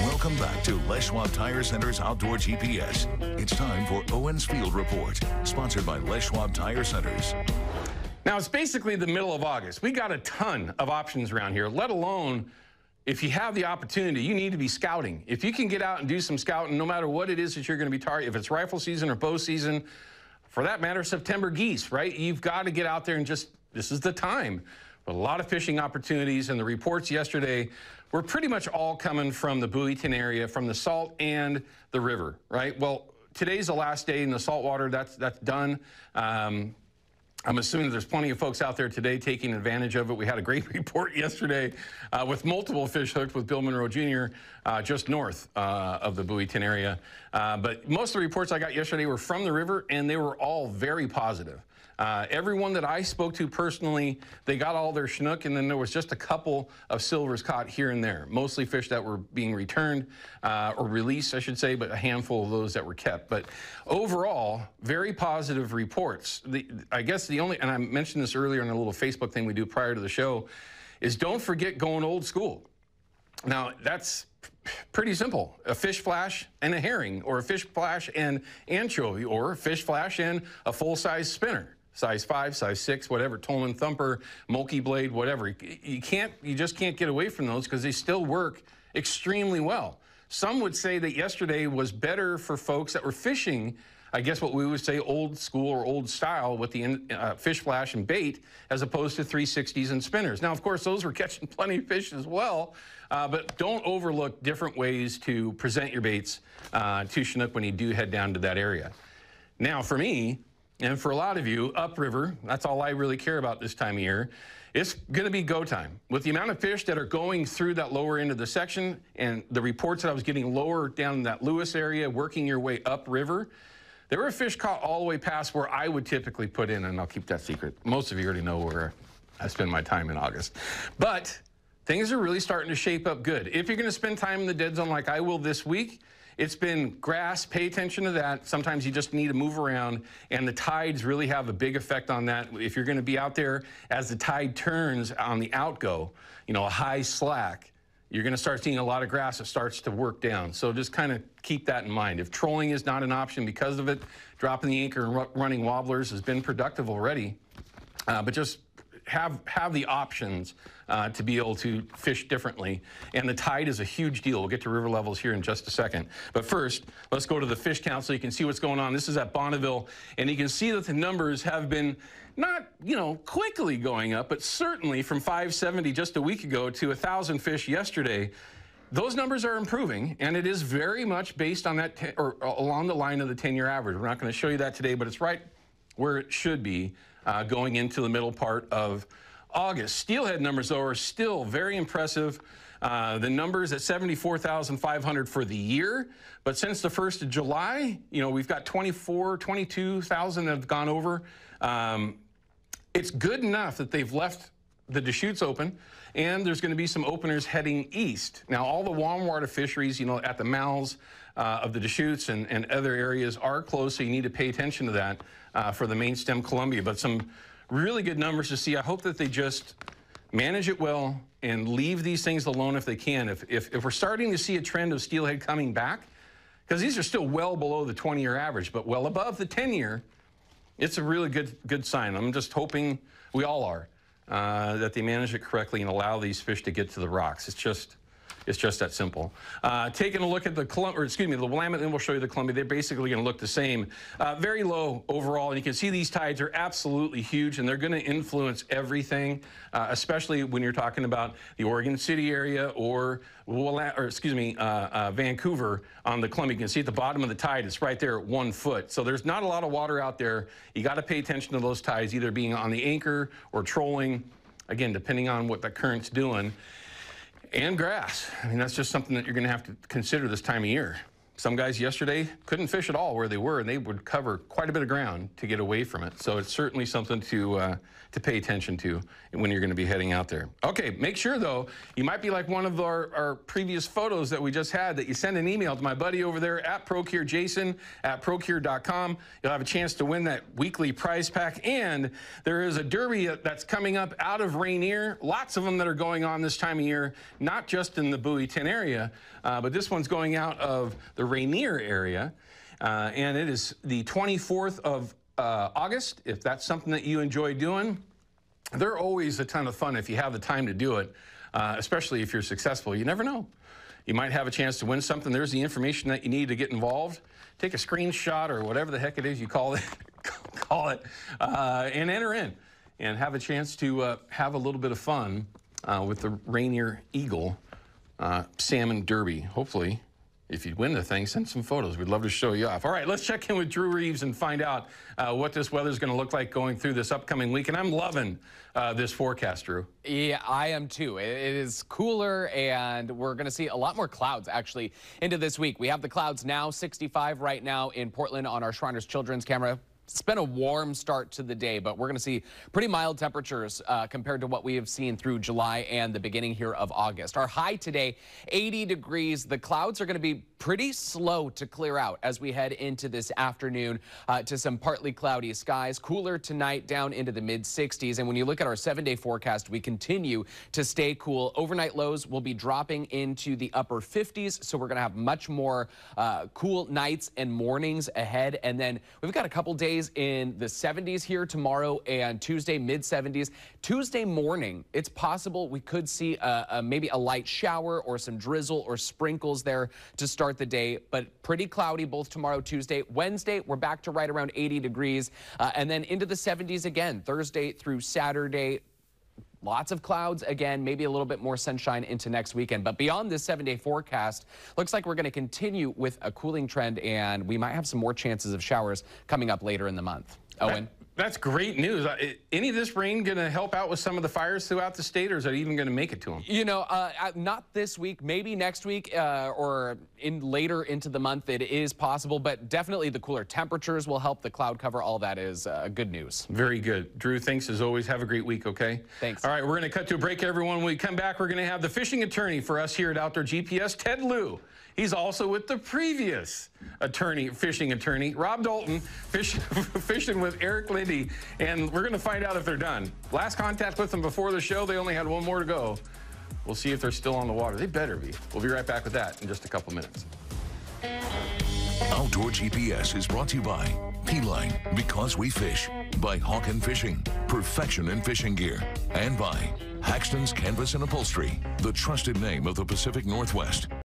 Welcome back to Les Schwab Tire Center's Outdoor GPS. It's time for Owin's Field Report, sponsored by Les Schwab Tire Centers. Now, it's basically the middle of August. We got a ton of options around here, let alone if you have the opportunity, you need to be scouting. If you can get out and do some scouting, no matter what it is that you're going to be targeting, if it's rifle season or bow season, for that matter, September geese, right? You've got to get out there and just, this is the time. But a lot of fishing opportunities, and the reports yesterday were pretty much all coming from the Bowieton area, from the salt and the river, right? Well, today's the last day in the saltwater. That's done. I'm assuming there's plenty of folks out there today taking advantage of it. We had a great report yesterday with multiple fish hooked with Bill Monroe Jr. Just north of the Bowieton area. But most of the reports I got yesterday were from the river, and they were all very positive. Everyone that I spoke to personally, they got all their Chinook, and then there was just a couple of silvers caught here and there, mostly fish that were being returned or released, I should say, but a handful of those that were kept. But overall, very positive reports. I guess the only, and I mentioned this earlier in a little Facebook thing we do prior to the show, is don't forget going old school. Now, that's pretty simple. A fish flash and a herring, or a fish flash and anchovy, or a fish flash and a full-size spinner. Size 5, size 6, whatever, Tolman Thumper, Mulkey Blade, whatever. You just can't get away from those because they still work extremely well. Some would say that yesterday was better for folks that were fishing, I guess what we would say old school or old style with the fish flash and bait, as opposed to 360s and spinners. Now, of course, those were catching plenty of fish as well, but don't overlook different ways to present your baits to Chinook when you do head down to that area. Now, for me, and for a lot of you, upriver, that's all I really care about this time of year. It's going to be go time. With the amount of fish that are going through that lower end of the section and the reports that I was getting lower down in that Lewis area, working your way upriver, there were fish caught all the way past where I would typically put in, and I'll keep that secret. Most of you already know where I spend my time in August. But things are really starting to shape up good. If you're going to spend time in the dead zone like I will this week, it's been grass. Pay attention to that. Sometimes you just need to move around, and the tides really have a big effect on that. If you're going to be out there as the tide turns on the outgo, you know, a high slack, you're going to start seeing a lot of grass that starts to work down. So just kind of keep that in mind. If trolling is not an option because of it, dropping the anchor and running wobblers has been productive already. But just have the options to be able to fish differently. And the tide is a huge deal. We'll get to river levels here in just a second. But first, let's go to the fish count so you can see what's going on. This is at Bonneville, and you can see that the numbers have been not, you know, quickly going up, but certainly from 570 just a week ago to 1,000 fish yesterday. Those numbers are improving, and it is very much based on that, or along the line of the 10-year average. We're not going to show you that today, but it's right where it should be going into the middle part of August. Steelhead numbers, though, are still very impressive. The numbers at 74,500 for the year, but since the 1st of July, you know, we've got 22,000 that have gone over. It's good enough that they've left the Deschutes open, and there's going to be some openers heading east. Now, all the warm water fisheries, you know, at the mouths of the Deschutes and other areas are closed, so you need to pay attention to that for the main stem Columbia. But some really good numbers to see. I hope that they just manage it well and leave these things alone if they can. If we're starting to see a trend of steelhead coming back, because these are still well below the 20-year average, but well above the 10-year, it's a really good sign. I'm just hoping, we all are, that they manage it correctly and allow these fish to get to the rocks. It's just that simple. Taking a look at the the Willamette, and we'll show you the Columbia. They're basically going to look the same. Very low overall, and you can see these tides are absolutely huge, and they're going to influence everything, especially when you're talking about the Oregon City area or Vancouver on the Columbia. You can see at the bottom of the tide, it's right there at 1 foot. So there's not a lot of water out there. You got to pay attention to those tides, either being on the anchor or trolling, again, depending on what the current's doing. And grass. I mean, that's just something that you're going to have to consider this time of year. Some guys yesterday couldn't fish at all where they were, and they would cover quite a bit of ground to get away from it. So it's certainly something to pay attention to when you're going to be heading out there. Okay, make sure, though, you might be like one of our previous photos that we just had, that you send an email to my buddy over there at Procure, Jason at Procure.com. You'll have a chance to win that weekly prize pack. And there is a derby that's coming up out of Rainier. Lots of them that are going on this time of year, not just in the Bowie 10 area, but this one's going out of the Rainier area. And it is the 24th of August, if that's something that you enjoy doing. They're always a ton of fun if you have the time to do it, especially if you're successful. You never know. You might have a chance to win something. There's the information that you need to get involved. Take a screenshot or whatever the heck it is you call it, and enter in and have a chance to have a little bit of fun with the Rainier Eagle Salmon Derby. Hopefully, if you win the thing, send some photos. We'd love to show you off. All right, let's check in with Drew Reeves and find out what this weather's going to look like going through this upcoming week. And I'm loving this forecast, Drew. Yeah, I am too. It is cooler, and we're going to see a lot more clouds actually into this week. We have the clouds now, 65 right now in Portland on our Shriners Children's camera. It's been a warm start to the day, but we're going to see pretty mild temperatures compared to what we have seen through July and the beginning here of August. Our high today, 80 degrees. The clouds are going to be pretty slow to clear out as we head into this afternoon to some partly cloudy skies. Cooler tonight, down into the mid-60s. And when you look at our 7-day forecast, we continue to stay cool. Overnight lows will be dropping into the upper 50s, so we're going to have much more cool nights and mornings ahead. And then we've got a couple days in the 70s here tomorrow and Tuesday, mid-70s. Tuesday morning, it's possible we could see maybe a light shower or some drizzle or sprinkles there to start the day, but pretty cloudy both tomorrow, Tuesday. Wednesday, we're back to right around 80 degrees, and then into the 70s again, Thursday through Saturday. Lots of clouds again, maybe a little bit more sunshine into next weekend. But beyond this 7-day forecast, looks like we're going to continue with a cooling trend, and we might have some more chances of showers coming up later in the month. Owen? That's great news. Any of this rain going to help out with some of the fires throughout the state, or is it even going to make it to them? You know, not this week, maybe next week or later into the month. It is possible, but definitely the cooler temperatures will help. The cloud cover, all that is good news. Very good. Drew, thanks as always. Have a great week, okay? Thanks. All right, we're going to cut to a break, everyone. When we come back, we're going to have the fishing attorney for us here at Outdoor GPS, Ted Lieu. He's also with the previous fishing attorney, Rob Dalton, fishing with Eric Lindy, and we're going to find out if they're done. Last contact with them before the show, they only had one more to go. We'll see if they're still on the water. They better be. We'll be right back with that in just a couple minutes. Outdoor GPS is brought to you by P-Line, because we fish, by Hawken Fishing, perfection in fishing gear, and by Haxton's Canvas and Upholstery, the trusted name of the Pacific Northwest.